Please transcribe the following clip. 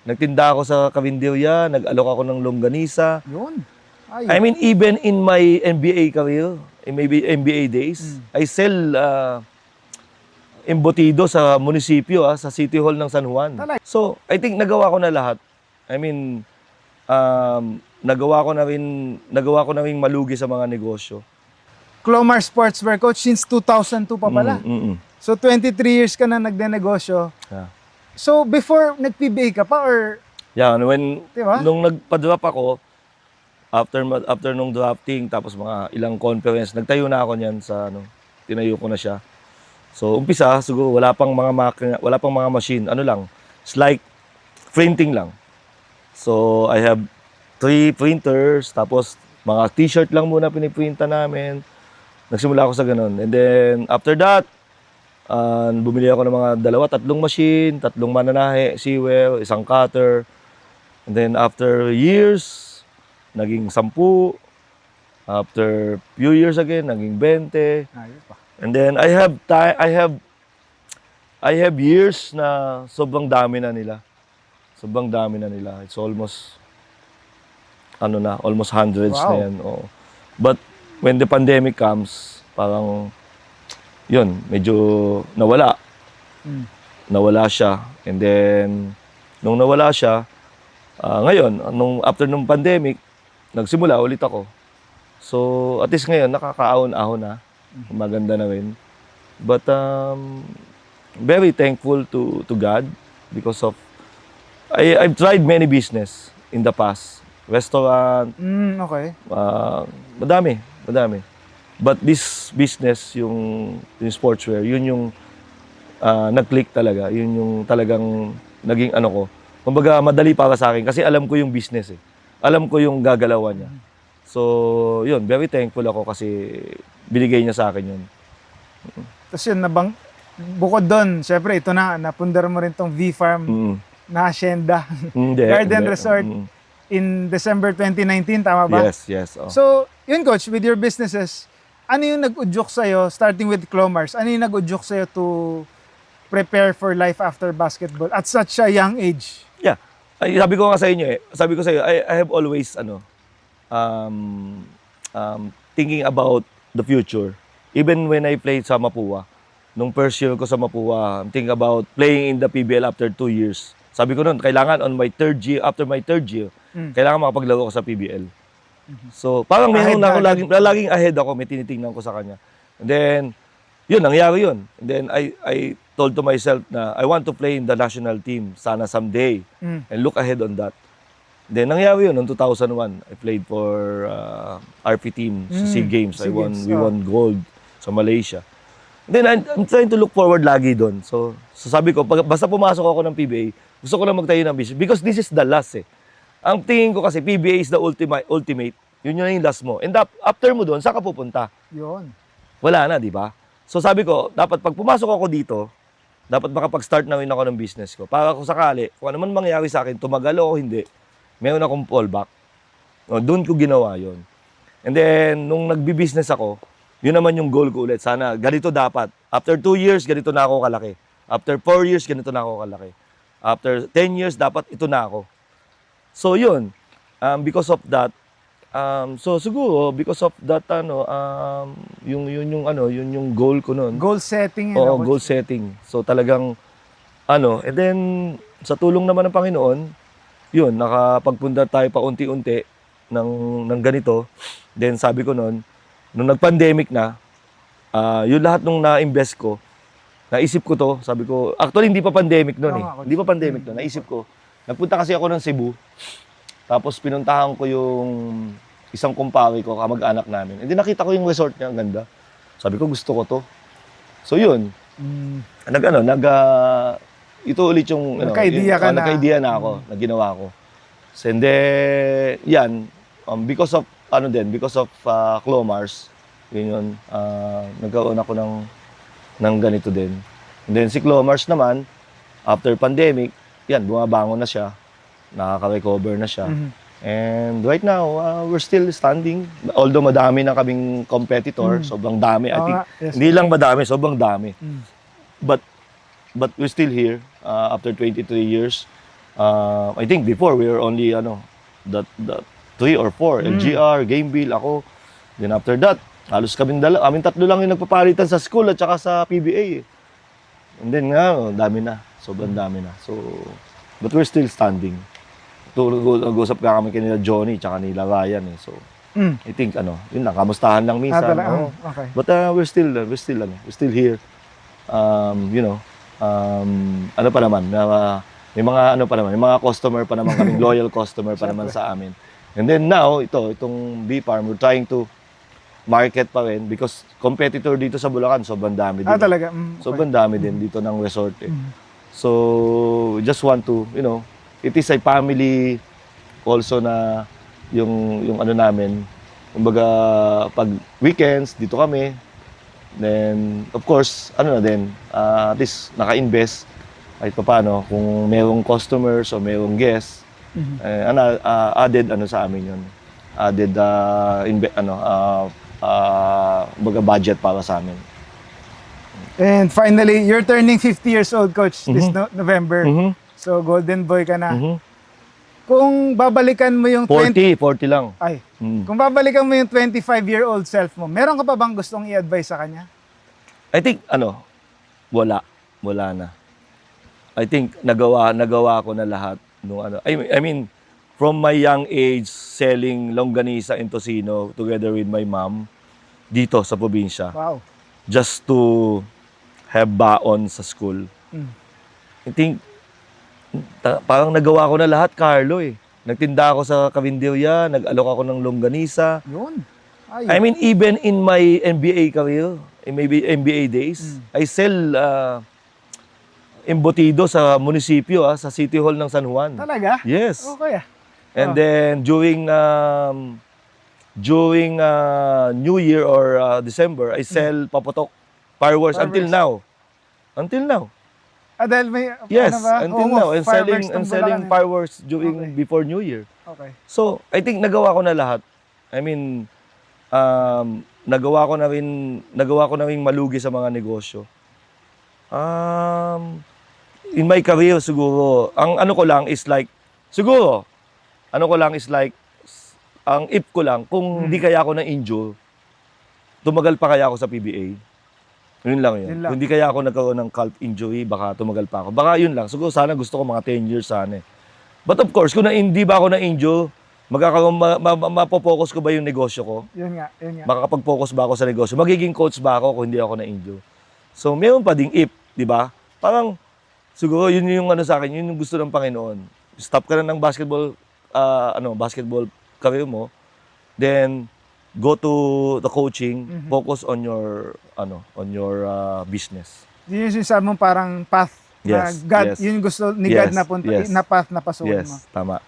Nagtinda ako sa karinderya, nag-alok ako ng longganisa. Yun. Ay, I mean, even in my NBA career, in maybe NBA days, I sell embutido sa munisipyo, sa City Hall ng San Juan. Talaga? So, I think nagawa ko na lahat. I mean, nagawa ko na rin malugi sa mga negosyo. Clomar Sportswear Coach since 2002 pa pala. So 23 years ka na nagdenegosyo. Yeah. So before nag-PBA ka pa or Yeah, Diba? nung nagpa-drop ako, after nung drafting, tapos mga ilang conference, nagtayo na ako niyan sa tinayo ko na siya. So umpisa, siguro wala pang mga makina, wala pang mga machine, lang, slide printing lang. So I have 3 printers, tapos mga t-shirt lang muna piniprinta namin. Nagsimula ako sa ganun. And then after that, bumili ako ng mga 2-3 machine, 3 mananahe, sewer, 1 cutter. And then after years, naging 10. After few years again, naging 20. ayos pa. And then I have years na sobrang dami na nila. Sobrang dami na nila. It's almost almost hundreds Wow. na yan. Oh. But when the pandemic comes, parang yun, medyo nawala. Nawala siya. And then nung nawala siya, ngayon, after nung pandemic, nagsimula ulit ako. So, at least ngayon, nakakaahon-ahon na. Maganda na rin. But, very thankful to God because of, I've tried many business in the past. Restaurant, Okay. madami. But this business, yung sportswear, yun yung nag-click talaga. Yun yung talagang naging ko. Kumbaga, madali para sa akin kasi alam ko yung business eh. Alam ko yung gagalawan niya. So, yun, very thankful ako kasi binigay niya sa akin yun. Tapos yun, bukod doon, syempre ito na, napundar mo rin tong V-Farm na hacienda. Garden Resort in December 2019, tama ba? Yes. Oh. So, yun Coach, with your businesses, ano yung nag-udyok sa'yo, starting with Clomars, ano yung nag-udyok sa'yo to prepare for life after basketball at such a young age? Yeah. Sabi ko nga sa inyo sabi ko sa iyo, I have always thinking about the future. Even when I played sa Mapua, nung first year ko sa Mapua, I'm thinking about playing in the PBL after 2 years. Sabi ko noon, kailangan after my third year, kailangan makapaglaro ko sa PBL. So, parang meron na ako laging ahead ako, may tinitingnan ko sa kanya. And then, yun, nangyari yun. And then, I told to myself na I want to play in the national team, sana someday, and look ahead on that. Then, nangyari yun, noong 2001, I played for RP team sa SEA Games. We won gold sa Malaysia. And then, I'm trying to look forward lagi doon. So sabi ko, basta pumasok ako ng PBA, gusto ko lang magtayo ng business. Because this is the last eh. Ang tingin ko kasi, PBA is the ultimate. Yun yung last mo. And after mo doon, saan ka pupunta? Yun. Wala na, di ba? So sabi ko, dapat pag pumasok ako dito, dapat makapag-start na rin ako ng business ko. Para kung sakali, kung ano man mangyari sa akin, tumagal o hindi, meron akong fallback. Doon ko ginawa yon. And then, nung nagbi-business ako, yun naman yung goal ko ulit. Sana, ganito dapat. After 2 years, ganito na ako kalaki. After 4 years, ganito na ako kalaki. After 10 years, dapat ito na ako. So, yun. Because of that, so siguro, because of that, yun yung goal ko noon. Goal setting. Oo, goal setting. So, talagang, and then, sa tulong naman ng Panginoon, yun, nakapagpundar tayo pa unti-unti ng ganito. Then sabi ko noon, nung nag-pandemic na, yung lahat nung na-invest ko, naisip ko to, sabi ko, actually hindi pa pandemic noon Hindi pa pandemic noon, naisip ko. Nagpunta kasi ako ng Cebu, tapos pinuntahan ko yung isang kumpare ko, kamag-anak namin. And then nakita ko yung resort niya, ang ganda. Sabi ko, gusto ko to. So yun, ito ulit yung nagka-idea na ako, na ginawa ko. So, and then, yan, because of Clomars, yun, nagkaroon ako ng ganito din. And then si Clomars naman, after pandemic, yan, bumabangon na siya, nakaka-recover na siya. And right now, we're still standing. Although madami na kaming competitor, sobrang dami. I think, hindi lang madami, sobrang dami. But we're still here after 23 years. I think before we were only the 3 or 4, LGR, Gameville, ako. Then after that, halos kaming tatlo lang yung nagpapalitan sa school at saka sa PBA. And then dami na. Sobrang dami na. So, but we're still standing. Nag-usap ka kami kanila Johnny tsaka nila Ryan eh. So, I think yun lang, kamustahan lang minsan. Okay. But we're still here. Ano pa naman, may mga customer pa naman kaming loyal customer pa naman sa amin. And then now, itong bee farm, we're trying to market pa rin because competitor dito sa Bulacan, sobrang dami din. Talaga? Okay. Sobrang dami din dito ng resort eh. So, we just want to, it is a family also na yung namin, kumbaga pag weekends dito kami, then of course at least naka-invest kahit paano kung mayroong customers o mayroong guests, added sa amin yun, added kumbaga budget para sa amin. And finally, you're turning 50 years old, Coach, this November. So, golden boy ka na. Kung babalikan mo yung 40 lang. Kung babalikan mo yung 25-year-old self mo, meron ka pa bang gustong i-advise sa kanya? I think wala na. I think nagawa ko na lahat nung I mean from my young age selling longganisa in Tocino together with my mom dito sa probinsya. Wow. Just to have baon sa school. I think parang nagawa ko na lahat, Carlo eh. Nagtinda ako sa Cavinderia, nag-alok ako ng longganisa. Yun. I mean, even in my NBA career, in maybe NBA days, I sell embutido sa munisipyo, sa City Hall ng San Juan. Talaga? Yes. Okay. And then during New Year or December, I sell paputok, fireworks until now. Dahil may, Yes, until now. And selling Bulacan, fireworks during before New Year. Okay. So, I think nagawa ko na lahat. I mean, nagawa ko na rin malugi sa mga negosyo. In my career siguro, ang ko lang is like, ang if ko lang, kung hindi kaya ako na-injure, tumagal pa kaya ako sa PBA. Yun lang yun. Kung hindi kaya ako nagkaroon ng calf injury, baka tumagal pa ako. Baka yun lang. Siguro sana gusto ko mga 10 years sana eh. But of course, kung hindi ba ako na-injure, mapopokus ko ba yung negosyo ko? Yun nga. Makakapag-focus ba ako sa negosyo? Magiging coach ba ako kung hindi ako na-injure? So, meron pa ding if, di ba? Parang, siguro yun yung sa akin, yun yung gusto ng Panginoon. Stop ka na ng basketball career mo, then go to the coaching, focus on your business. Yun yung sinasabi mong parang path. Yes, God, yes. yun yung gusto ni God Yes, na punta, yes. na path na pasukan mo. Yes, tama.